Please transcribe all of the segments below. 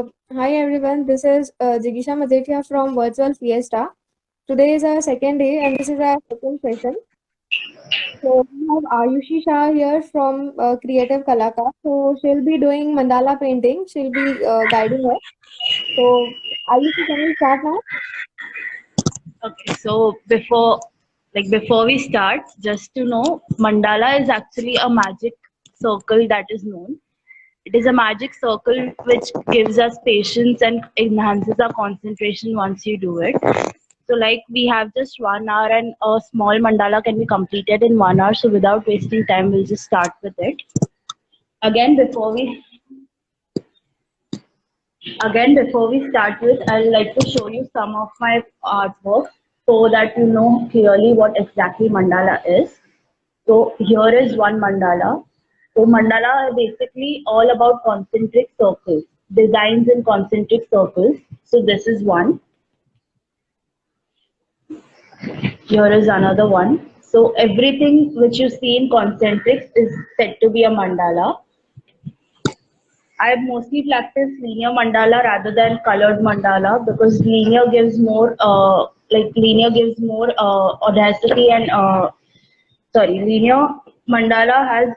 Hi everyone, this is Jigisha Mazetia from Virtual Fiesta. Today is our second day and this is our second session. So we have Ayushi Shah here from Creative Kalaka. So she'll be doing mandala painting. She'll be guiding us. So Ayushi, can we start now? Okay, so before we start, just to know, mandala is actually a magic circle that is known. It is a magic circle which gives us patience and enhances our concentration once you do it. So like we have just 1 hour and a small mandala can be completed in 1 hour. So without wasting time, we'll just start with it. Again, before we before we start with, I'd like to show you some of my artwork so that you know clearly what exactly mandala is. So here is one mandala. So mandala are basically all about concentric circles, designs in concentric circles. So this is one. Here is another one. So everything which you see in concentrics is said to be a mandala. I mostly practice linear mandala rather than colored mandala because linear gives more audacity and linear mandala has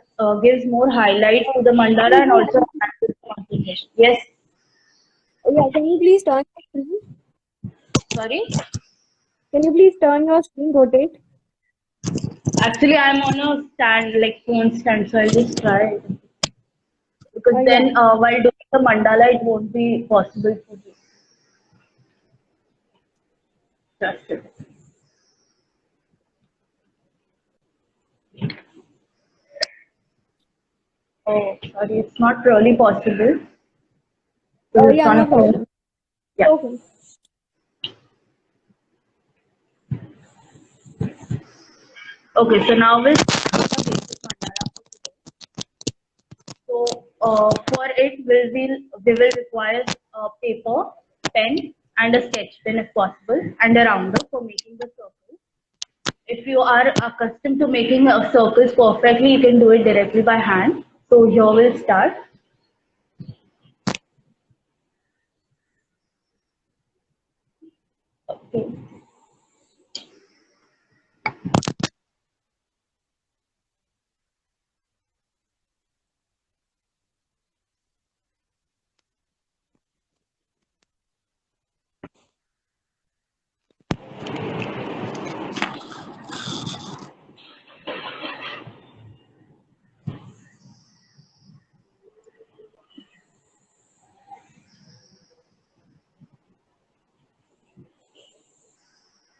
gives more highlight to the mandala and also enhances concentration. Yes, Yeah, can you please turn your screen? sorry. Can you please turn your screen, rotate? Actually, I'm on a stand like phone stand, so I'll just try it. Because Yeah. then while doing the mandala, it won't be possible to do. Just it. Oh, sorry, it's not really possible. So it's Yeah, on no a phone. problem. Yeah. Okay. Okay, so now we'll start with the basic mandala for today. So for it, we will require paper, pen, and a sketch pen if possible, and a rounder for making the circle. If you are accustomed to making circles perfectly, you can do it directly by hand. So here we'll start. Okay.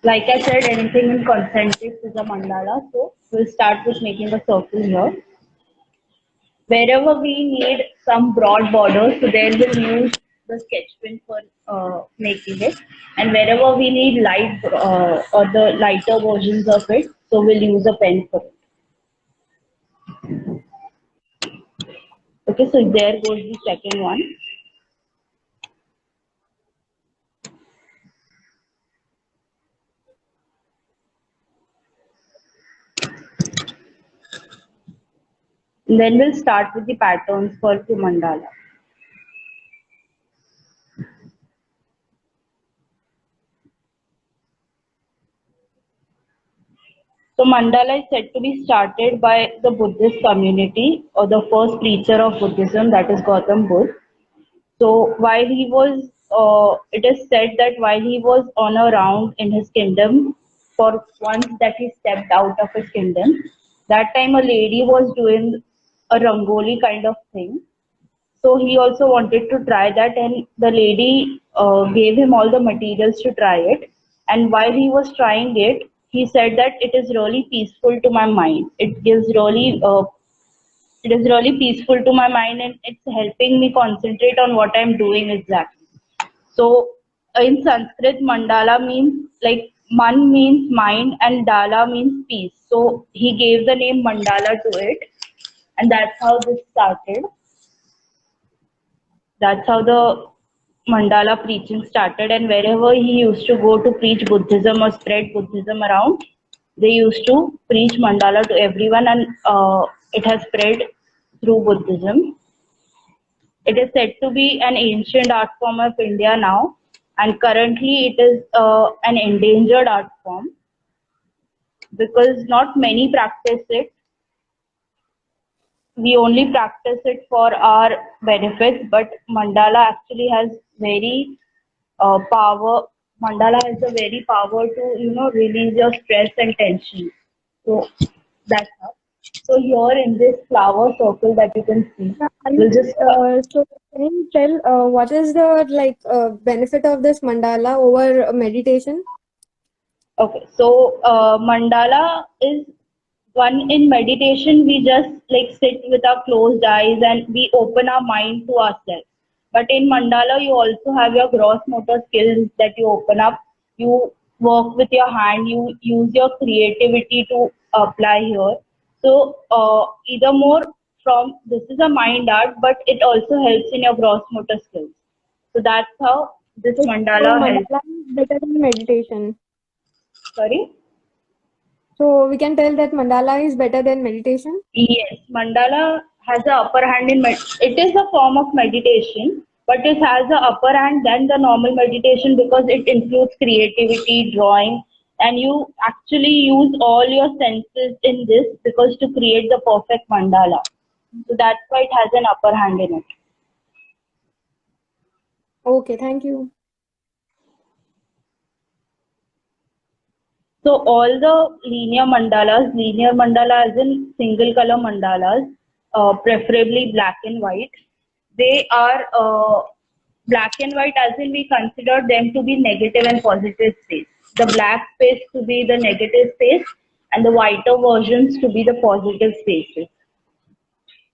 Like I said, anything in concentrics is a mandala. So we'll start with making a circle here. Wherever we need some broad border, so there we'll use the sketch pen for making it. And wherever we need light or the lighter versions of it, so we'll use a pen for it. Okay, so there goes the second one. And then we'll start with the patterns for the mandala. So mandala is said to be started by the Buddhist community or the first preacher of Buddhism, that is Gautam Buddha. So while he was, it is said that while he was on a round in his kingdom, for once that he stepped out of his kingdom, that time a lady was doing a rangoli kind of thing. So he also wanted to try that, and the lady gave him all the materials to try it. And while he was trying it, he said that it is really peaceful to my mind. It is really peaceful to my mind, and it's helping me concentrate on what I'm doing exactly. So in Sanskrit, mandala means like man means mind and dala means peace. So he gave the name mandala to it, and that's how this started. That's how the mandala preaching started. And wherever he used to go to preach Buddhism or spread Buddhism around, they used to preach mandala to everyone, and it has spread through Buddhism. It is said to be an ancient art form of India now, and currently it is an endangered art form because not many practice it. We only practice it for our benefits, but mandala actually has very power. Mandala has the very power to release your stress and tension. So that's how. So here in this flower circle that you can see, we'll just So can you tell what is the benefit of this mandala over meditation? okay. So mandala is one in meditation. We just like sit with our closed eyes and we open our mind to ourselves. But in mandala, you also have your gross motor skills that you open up. You work with your hand. You use your creativity to apply here. So either more from this is a mind art, but it also helps in your gross motor skills. So that's how this So mandala helps. mandala is better than meditation. Sorry. So we can tell that mandala is better than meditation. Yes, mandala has the upper hand in it is a form of meditation, but it has the upper hand than the normal meditation because it includes creativity, drawing, and you actually use all your senses in this because to create the perfect mandala. So that's why it has an upper hand in it. Okay, thank you. So all the linear mandala as in single color mandalas, preferably black and white. They are black and white as in we consider them to be negative and positive space. The black space to be the negative space and the whiter versions to be the positive spaces.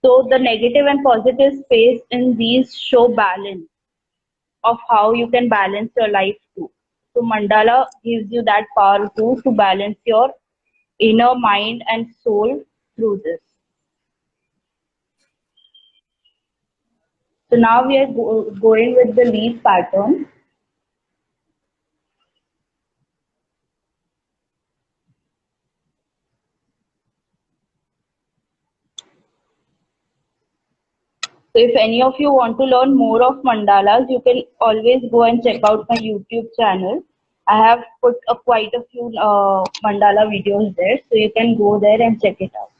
So the negative and positive space in these show balance of how you can balance your life too. So mandala gives you that power too to balance your inner mind and soul through this. So now we are going with the leaf pattern. So if any of you want to learn more of mandalas, you can always go and check out my YouTube channel. I have put quite a few mandala videos there, so you can go there and check it out.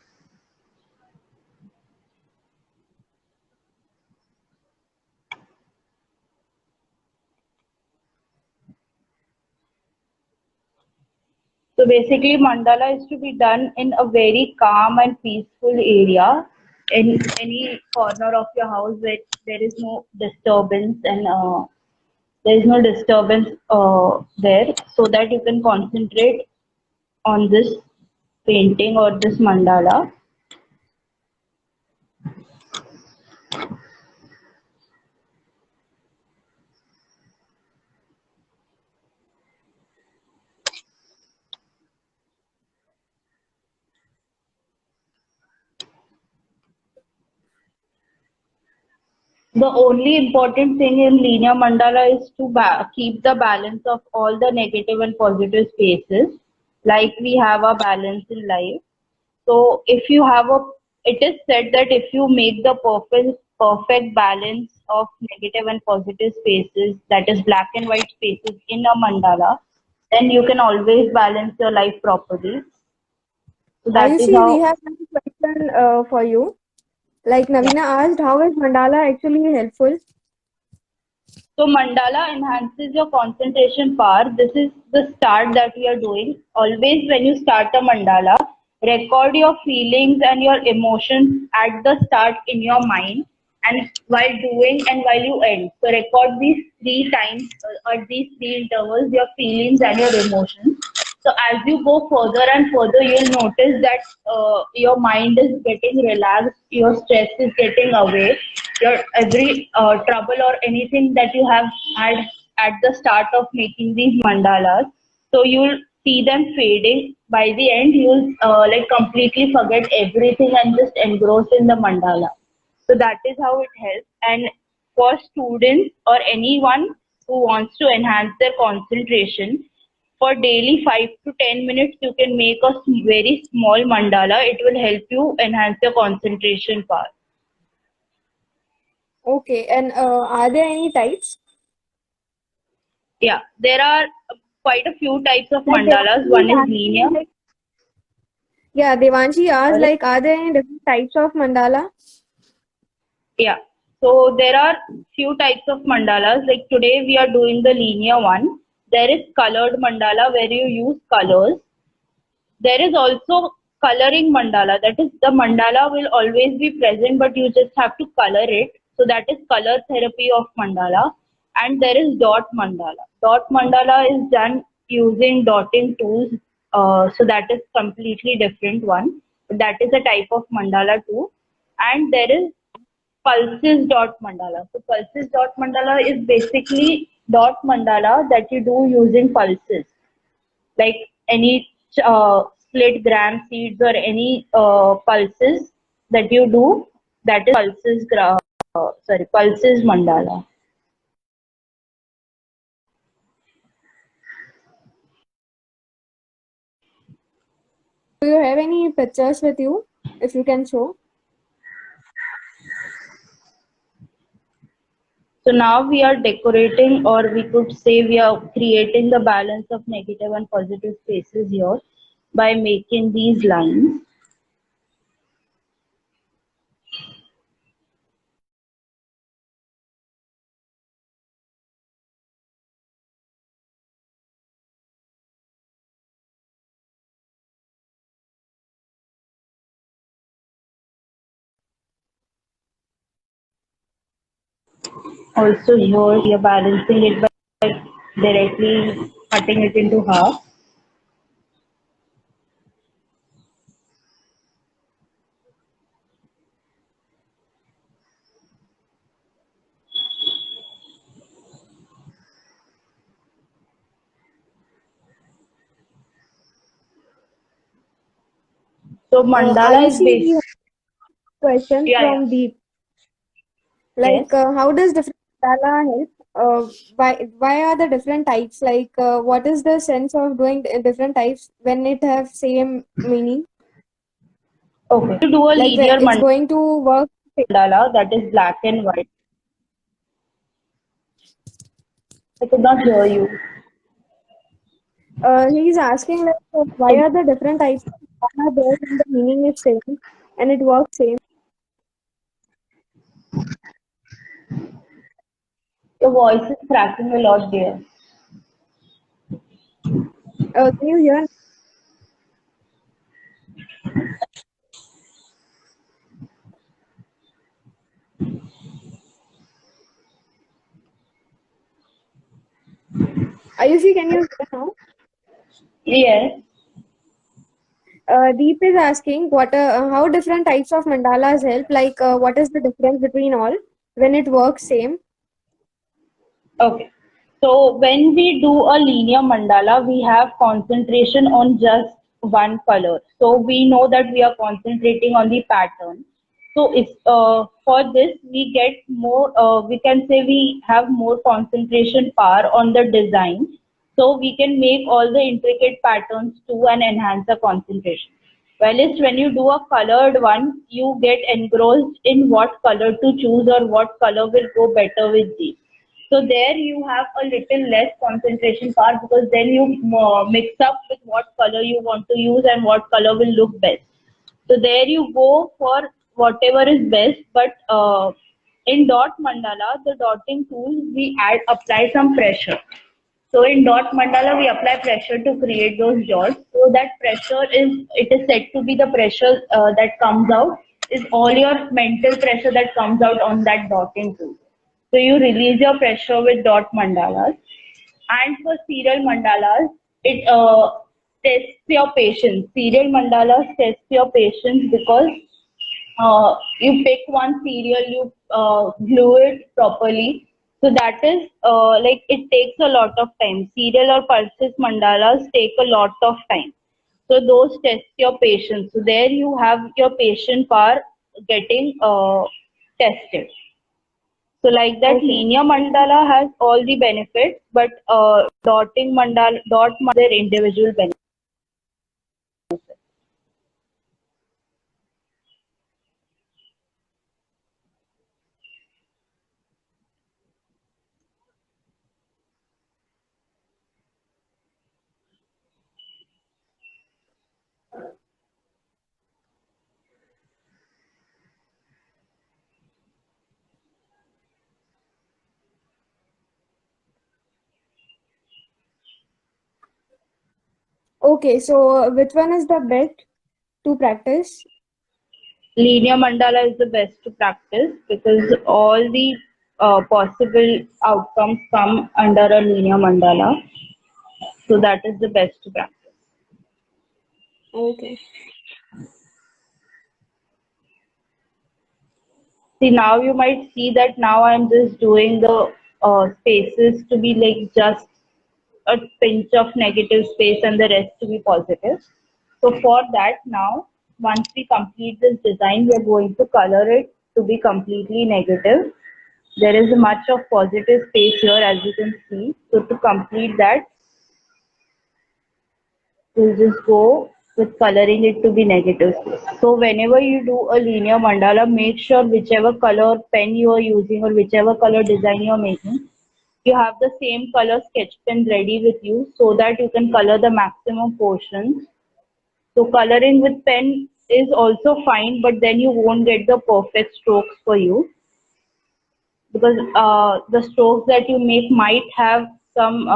So basically, mandala is to be done in a very calm and peaceful area, in any corner of your house where there is no disturbance and there is no disturbance there, so that you can concentrate on this painting or this mandala. The only important thing in linear mandala is to keep the balance of all the negative and positive spaces, like we have a balance in life. So if you have it is said that if you make the perfect balance of negative and positive spaces, that is black and white spaces in a mandala, then you can always balance your life properly. So that is Ayushi, we how. have one question for you. Like Navina asked, how is mandala actually helpful? So mandala enhances your concentration power. This is the start that we are doing. Always when you start a mandala, record your feelings and your emotions at the start in your mind and while doing and while you end. So record these three times or these three intervals, your feelings and your emotions. So as you go further and further, you'll notice that your mind is getting relaxed, your stress is getting away, your every trouble or anything that you have had at the start of making these mandalas. So you'll see them fading. By the end, you'll like completely forget everything and just engross in the mandala. So that is how it helps. And for students or anyone who wants to enhance their concentration, for daily 5 to 10 minutes, you can make a very small mandala. It will help you enhance your concentration power. Okay, and are there any types? Yeah, there are quite a few types of Like mandalas. Devanshi is One is asking, linear. like, yeah, Devanshi asked, Sorry. like, are there any different types of mandala? Yeah. So there are few types of mandalas. Like today we are doing the linear one. There is colored mandala where you use colors. There is also coloring mandala. That is, the mandala will always be present, but you just have to color it. So that is color therapy of mandala. And there is dot mandala. Dot mandala is done using dotting tools. So that is completely different one. That is a type of mandala too. And there is pulses dot mandala. So pulses dot mandala is basically dot mandala that you do using pulses, like any split gram seeds or any pulses that you do. That is pulses mandala. Do you have any pictures with you? If you can show. So now we are decorating, or we could say we are creating the balance of negative and positive spaces here by making these lines. Also here we are balancing it by directly cutting it into half. So mandala is Ayushi, we based. have a question Yeah, yeah. from Deep. Yes. Like, how does different mandala help? Why are the different types? Like, what is the sense of doing different types when it have same meaning? Okay. To do a Like, when linear it's going to work. mandala that is black and white. I could not hear you. He's asking like, why are the different types of mandala there when the meaning is same and it works same? Your voice is cracking a lot there. Can you hear? Ayushi, can you hear now? Yes. Deep is asking how different types of mandalas help. Like, what is the difference between all when it works same? Okay. So when we do a linear mandala, we have concentration on just one color. So we know that we are concentrating on the pattern. So if for this we get more, we can say we have more concentration power on the design. So we can make all the intricate patterns too and enhance the concentration. Whereas when you do a colored one, you get engrossed in what color to choose or what color will go better with these. So there you have a little less concentration power because then you mix up with what color you want to use and what color will look best. So there you go for whatever is best. But in dot mandala, the dotting tool, we apply some pressure. So in dot mandala, we apply pressure to create those dots. So that pressure it is said to be the pressure that comes out is all your mental pressure that comes out on that dotting tool. So you release your pressure with dot mandalas. And for serial mandalas, it tests your patience. Serial mandalas test your patience because you pick one serial, you glue it properly. So that is like it takes a lot of time. Serial or pulses mandalas take a lot of time. So those test your patience. So there you have your patient power getting tested. So like that, Okay. linear mandala has all the benefits, but dotting mandala, dot mandala, their individual benefits. Okay, so which one is the best to practice? Linear mandala is the best to practice because all the possible outcomes come under a linear mandala. So that is the best to practice. Okay. See, now you might see that now I'm just doing the spaces to be like just a pinch of negative space and the rest to be positive. So for that now, once we complete this design, we are going to color it to be completely negative. There is much of positive space here as you can see. So to complete that, we'll just go with coloring it to be negative space. So whenever you do a linear mandala, make sure whichever color pen you are using or whichever color design you are making, you have the same color sketch pen ready with you so that you can color the maximum portions. So coloring with pen is also fine, but then you won't get the perfect strokes for you because the strokes that you make might have some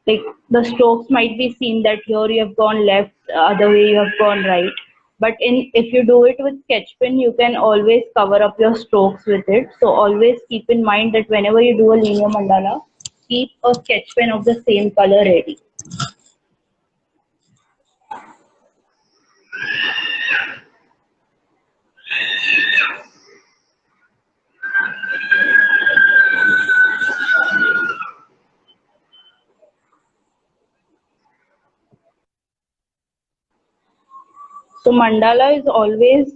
like the strokes might be seen that here you have gone left, other way you have gone right. But in if you do it with sketch pen, you can always cover up your strokes with it. So always keep in mind that whenever you do a linear mandala, keep a sketch pen of the same color ready. So mandala is always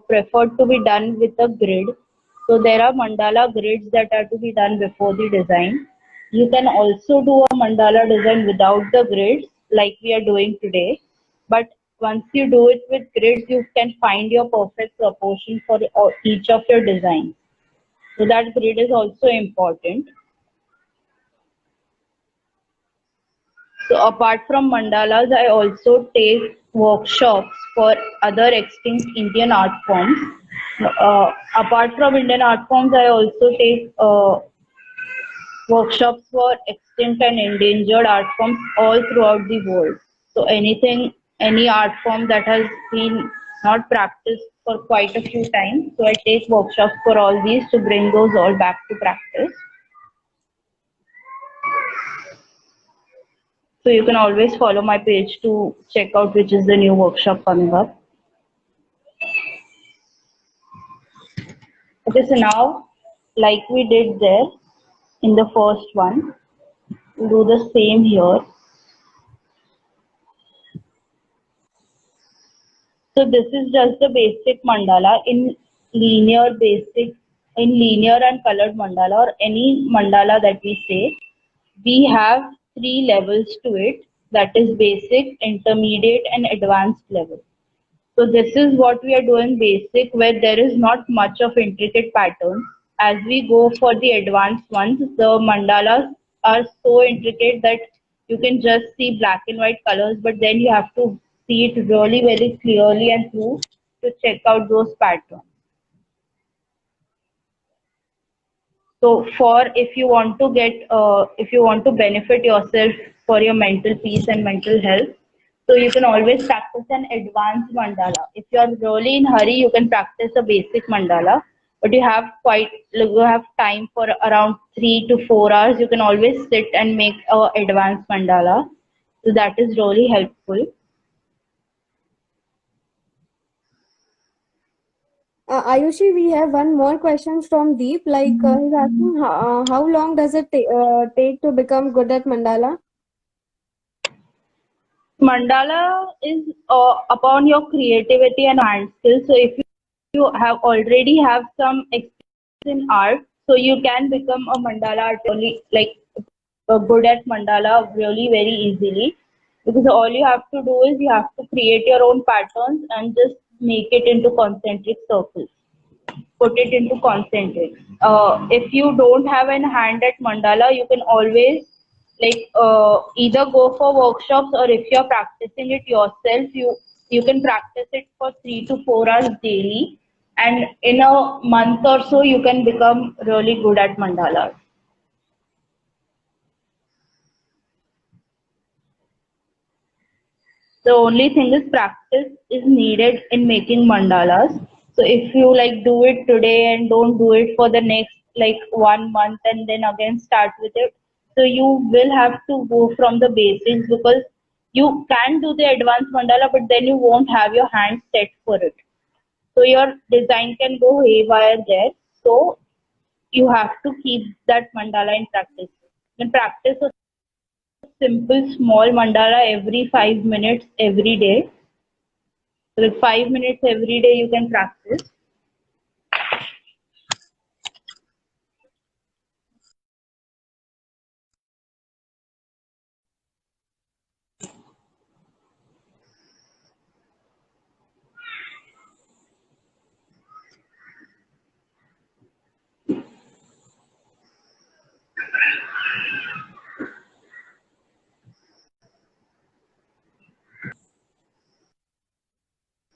preferred to be done with a grid. So there are mandala grids that are to be done before the design. You can also do a mandala design without the grids like we are doing today. But once you do it with grids, you can find your perfect proportion for each of your designs. So that grid is also important. So apart from mandalas, I also take workshops for other extinct Indian art forms. Apart from Indian art forms, I also take workshops for extinct and endangered art forms all throughout the world. So anything, any art form that has been not practiced for quite a few times, so I take workshops for all these to bring those all back to practice. So you can always follow my page to check out which is the new workshop coming up. Okay, so now, like we did there in the first one, we'll do the same here. So this is just the basic mandala in linear basic, in linear and colored mandala or any mandala that we say. We have three levels to it, that is basic, intermediate and advanced level. So this is what we are doing basic where there is not much of intricate patterns. As we go for the advanced ones, the mandalas are so intricate that you can just see black and white colors, but then you have to see it really very clearly and through to check out those patterns. So for if you want to get, if you want to benefit yourself for your mental peace and mental health, so you can always practice an advanced mandala. If you are really in hurry, you can practice a basic mandala. But you have quite, you have time for around 3 to 4 hours. You can always sit and make a advanced mandala. So that is really helpful. Ayushi, we have one more question from Deep. Like he's asking, how long does it take to become good at mandala? Mandala is upon your creativity and hand skills. So if you have already have some experience in art, so you can become a mandala art really like good at mandala really very easily. Because all you have to do is you have to create your own patterns and just make it into concentric circles. Put it into concentric. If you don't have an hand at mandala, you can always like either go for workshops or if you're practicing it yourself, you can practice it for 3 to 4 hours daily, and in a month or so you can become really good at mandalas. The only thing is practice is needed in making mandalas. So if you like do it today and don't do it for the next like 1 month and then again start with it, so you will have to go from the basics, because you can do the advanced mandala but then you won't have your hand set for it. So your design can go haywire there. So you have to keep that mandala in practice. And practice a simple small mandala every 5 minutes every day. So with 5 minutes every day you can practice.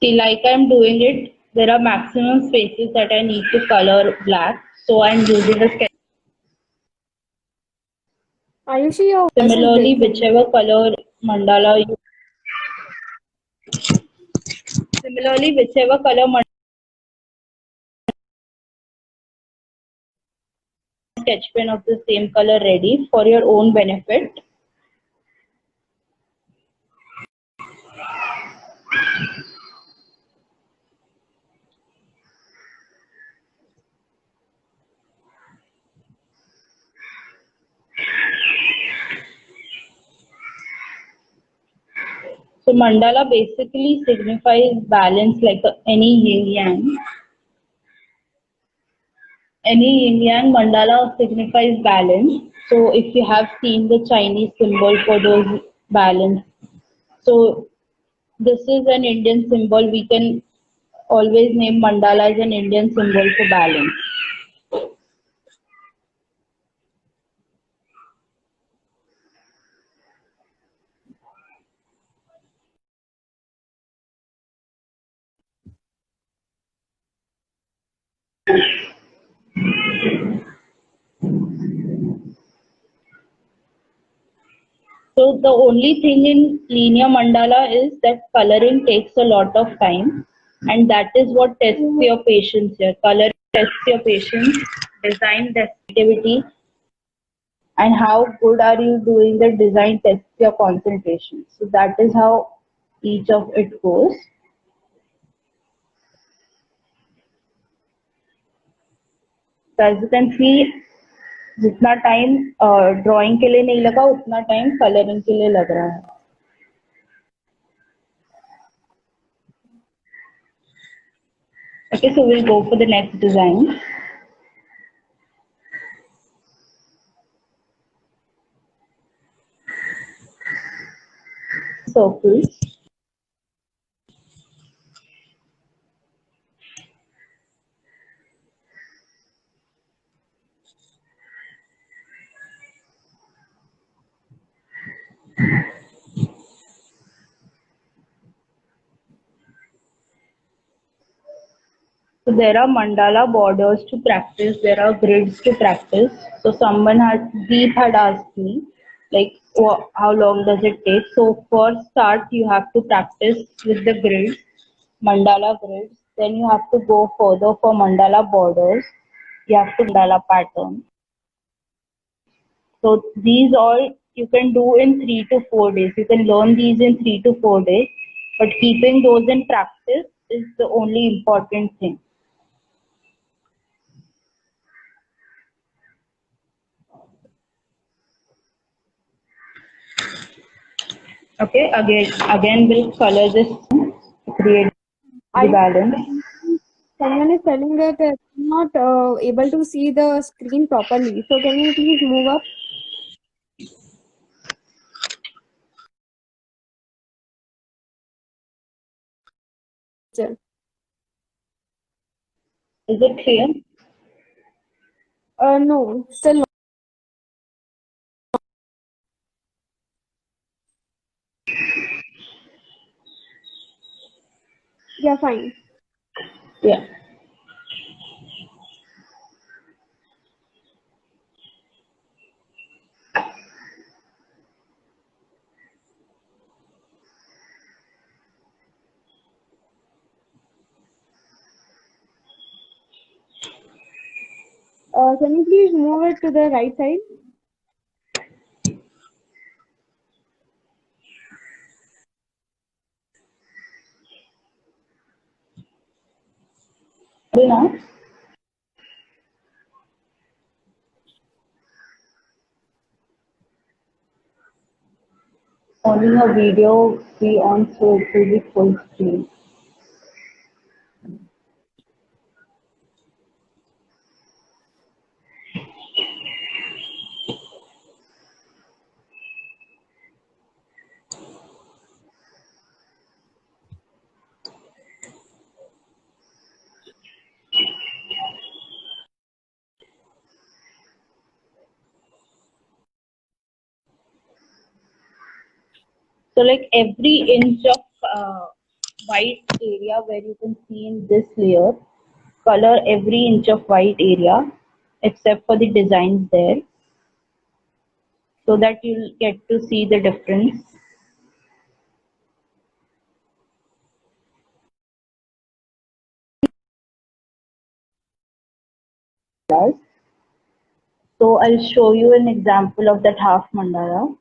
See, like I'm doing it, there are maximum spaces that I need to color black. So I'm using a sketch. Ayushi, your voice is Similarly, breaking. whichever color mandala you similarly whichever color mandala sketch pen of the same color ready for your own benefit. So mandala basically signifies balance, like any yin yang. Any yin yang mandala signifies balance. So if you have seen the Chinese symbol for those balance, so this is an Indian symbol. We can always name mandala as an Indian symbol for balance. So the only thing in linear mandala is that coloring takes a lot of time, and that is what tests your patience here. Color tests your patience, design tests creativity, and how good are you doing the design tests your concentration. So that is how each of it goes. So as you can see, जितना time drawing के लिए नहीं लगा उतना time colouring के लिए लग रहा है. Okay, so we'll go for the next design. Circles. So there are mandala borders to practice, there are grids to practice. So Deep had asked me, like, how long does it take? So for start, you have to practice with the grids, mandala grids. Then you have to go further for mandala borders. You have to mandala pattern. So these all you can do in 3 to 4 days. You can learn these in 3 to 4 days, but keeping those in practice is the only important thing. Okay, again we'll color this to create the balance. Someone is telling that I'm not able to see the screen properly. So can you please move up? Sir. Is it clear? No, still not. Yeah, fine. Yeah. Can you please move it to the right side? Now, only a video be on, so it will be full screen. So like every inch of white area where you can see in this layer, color every inch of white area except for the designs there, so that you'll get to see the difference. So I'll show you an example of that half mandala.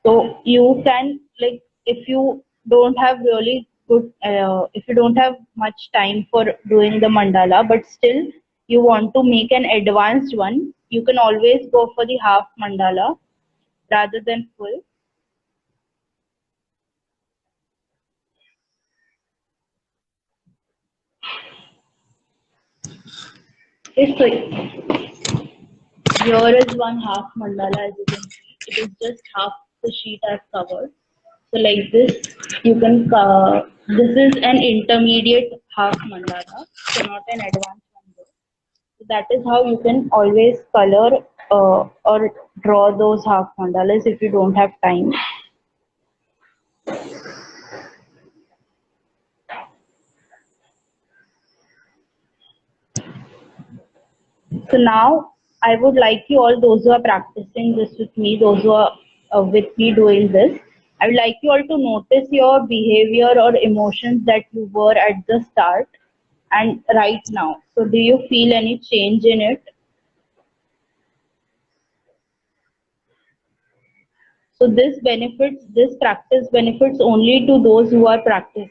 So you can, like, if you don't have really good, if you don't have much time for doing the mandala, but still you want to make an advanced one, you can always go for the half mandala rather than full. Okay, so here is one half mandala, as you can see. It is just half the sheet I've covered. So like this, you can, this is an intermediate half mandala, so not an advanced one though. So that is how you can always color or draw those half mandalas if you don't have time. So now I would like you all, those who are practicing this with me, those who are with me doing this, I would like you all to notice your behavior or emotions that you were at the start and right now. So do you feel any change in it? So this practice benefits only to those who are practicing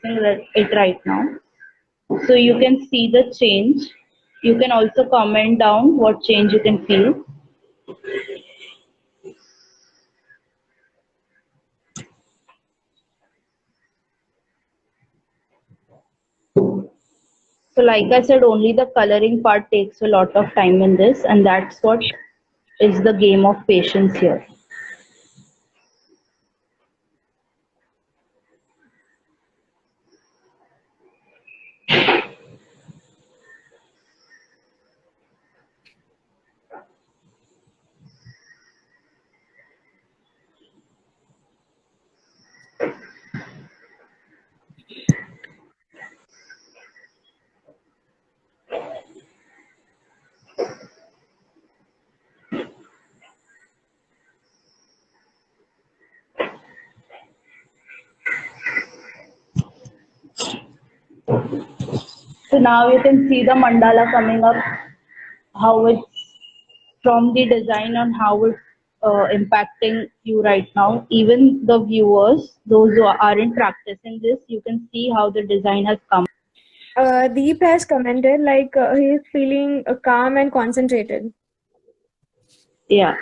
it right now. So you can see the change. You can also comment down what change you can feel. So like I said, only the coloring part takes a lot of time in this, and that's what is the game of patience here. So now you can see the mandala coming up, how it's from the design on how it's impacting you right now. Even the viewers, those who aren't practicing this, you can see how the design has come. Deep has commented like he is feeling calm and concentrated. Yeah.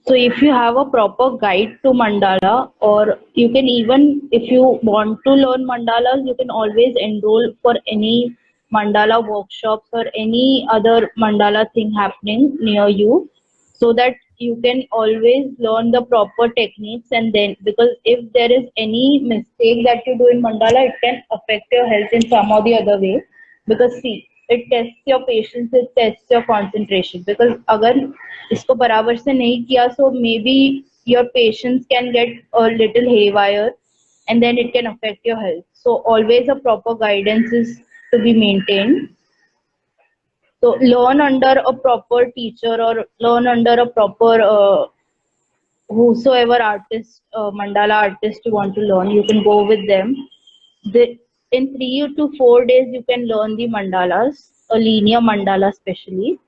So if you have a proper guide to mandala, or you can even, if you want to learn mandalas, you can always enroll for any mandala workshops or any other mandala thing happening near you, so that you can always learn the proper techniques. And then, because if there is any mistake that you do in mandala, it can affect your health in some or the other way. Because see, it tests your patience, it tests your concentration. Because अगर इसको बराबर से नहीं किया, so maybe your patience can get a little haywire, and then it can affect your health. So always a proper guidance is to be maintained. So learn under a proper teacher or learn under a proper whosoever artist, mandala artist you want to learn, you can go with them. In 3 to 4 days, you can learn the mandalas, a linear mandala especially.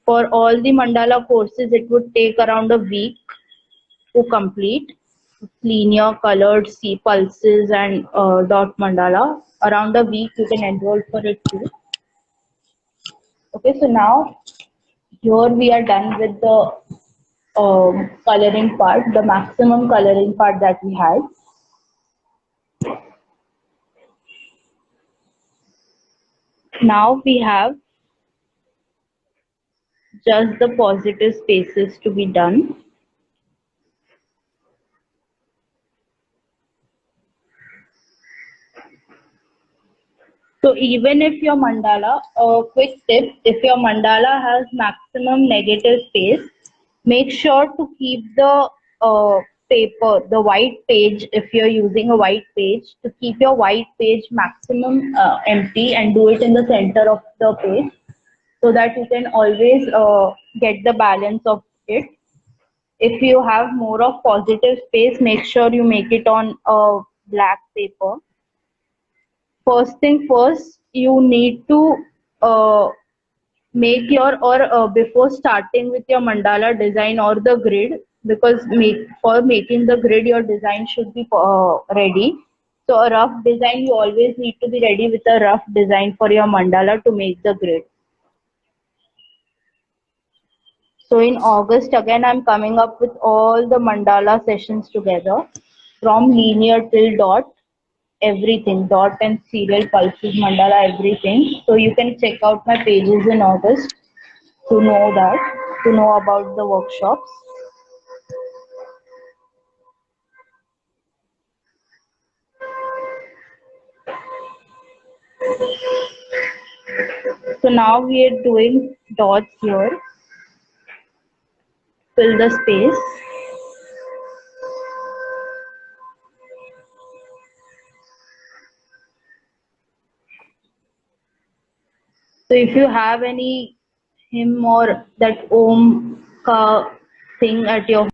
For all the mandala courses, it would take around a week to complete. Linear, colored, sea pulses, and dot mandala. Around a week, you can enroll for it too. Okay, so now here we are done with the coloring part, the maximum coloring part that we had. Now we have just the positive spaces to be done. So even if your mandala, a quick tip, if your mandala has maximum negative space, make sure to keep the paper, the white page, if you're using a white page, to keep your white page maximum empty and do it in the center of the page so that you can always get the balance of it. If you have more of positive space, make sure you make it on a black paper. First thing first, you need to make your or before starting with your mandala design or the grid, because for making the grid your design should be ready. So a rough design, you always need to be ready with a rough design for your mandala to make the grid. So in August again, I'm coming up with all the mandala sessions together, from linear till dot, everything, dot and serial, pulses, mandala, everything. So you can check out my pages in August to know that, to know about the workshops. So now we are doing dots here, fill the space. So if you have any hymn or that Om ka thing at your,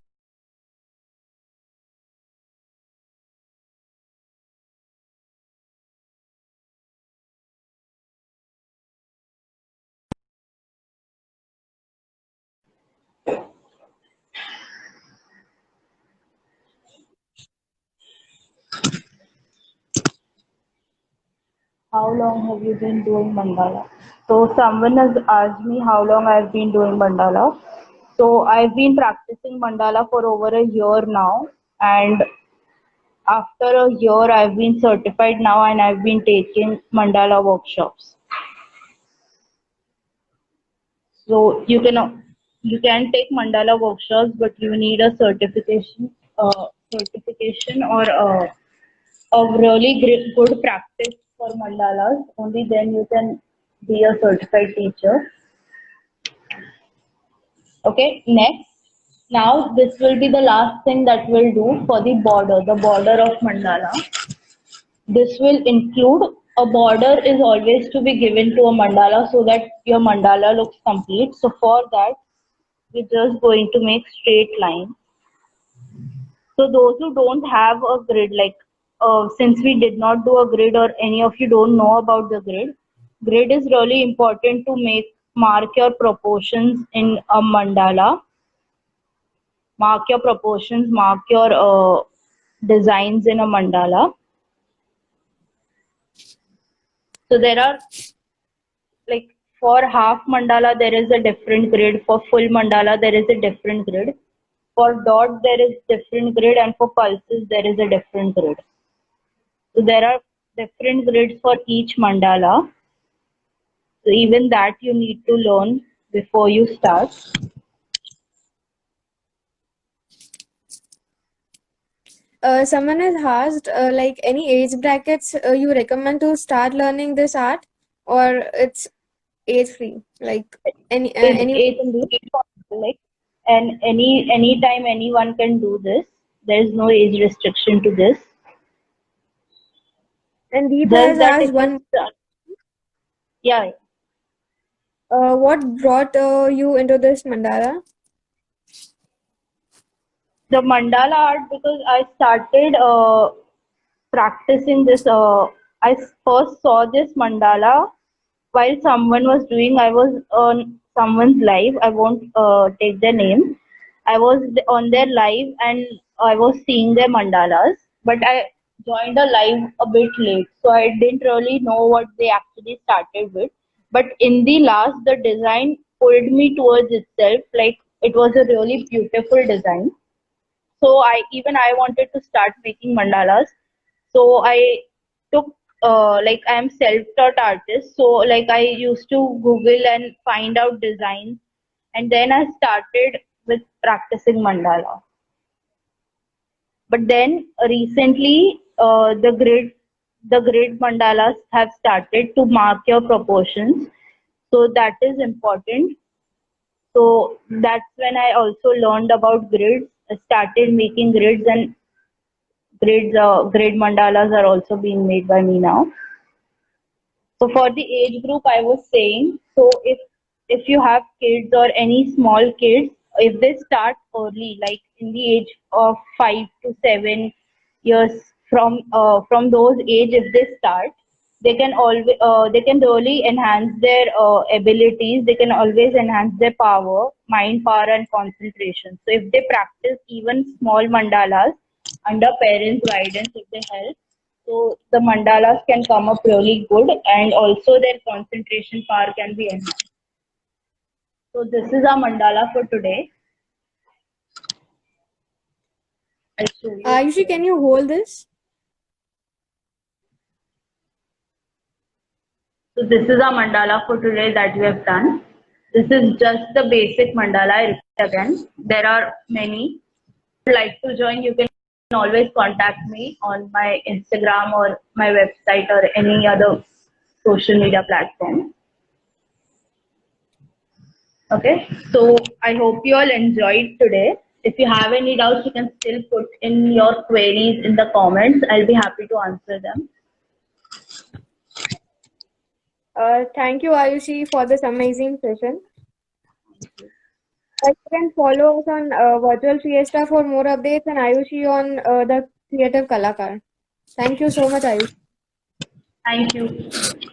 how long have you been doing mandala? So someone has asked me how long I've been doing mandala. So I've been practicing mandala for over a year now, and after a year I've been certified now and I've been taking mandala workshops. So you can take mandala workshops, but you need a certification or a really good practice for mandalas. Only then you can be a certified teacher. Okay, next. Now this will be the last thing that we'll do for the border of mandala. This will include, a border is always to be given to a mandala so that your mandala looks complete. So for that, we're just going to make straight lines. So those who don't have a grid, like since we did not do a grid or any of you don't know about the grid is really important to mark your proportions in a mandala, mark your proportions, mark your designs in a mandala. So there are, like, for half mandala there is a different grid, for full mandala there is a different grid, for dot there is different grid, and for pulses there is a different grid. So there are different grids for each mandala. So even that you need to learn before you start. Someone has asked, like, any age brackets you recommend to start learning this art, or it's age free? Like, anyone It can do. like, and anytime anyone can do this. There is no age restriction to this. And Deep has Just that asked if you one, start, yeah. what brought you into this mandala? The mandala art, because I started practicing this. First saw this mandala while someone was doing. I was on someone's live. I won't take their name. I was on their live and I was seeing their mandalas, but I joined a live a bit late, so I didn't really know what they actually started with. But in the last, the design pulled me towards itself. Like it was a really beautiful design, so I wanted to start making mandalas. So I took like I am self-taught artist, so like I used to google and find out designs, and then I started with practicing mandala. But then recently the grid mandalas have started to mark your proportions, so that is important. So that's when I also learned about grids. I started making grids, and grid mandalas are also being made by me now. So for the age group, I was saying, so if you have kids or any small kids, if they start early, like in the age of 5 to 7 years, from those age, if they start, they can really enhance their abilities. They can always enhance their power, mind power, and concentration. So if they practice even small mandalas under parents' guidance, if they help, so the mandalas can come up really good, and also their concentration power can be enhanced. So this is our mandala for today. I'll show you. Ayushi, can you hold this? So this is our mandala for today that we have done. This is just the basic mandala. I repeat again. There are many. If you'd like to join, you can always contact me on my Instagram or my website or any other social media platform. Okay, so I hope you all enjoyed today. If you have any doubts, you can still put in your queries in the comments. I'll be happy to answer them. Thank you, Ayushi, for this amazing session. You can follow us on Virtual Fiesta for more updates, and Ayushi on the Creative Kalakar. Thank you so much, Ayushi. Thank you.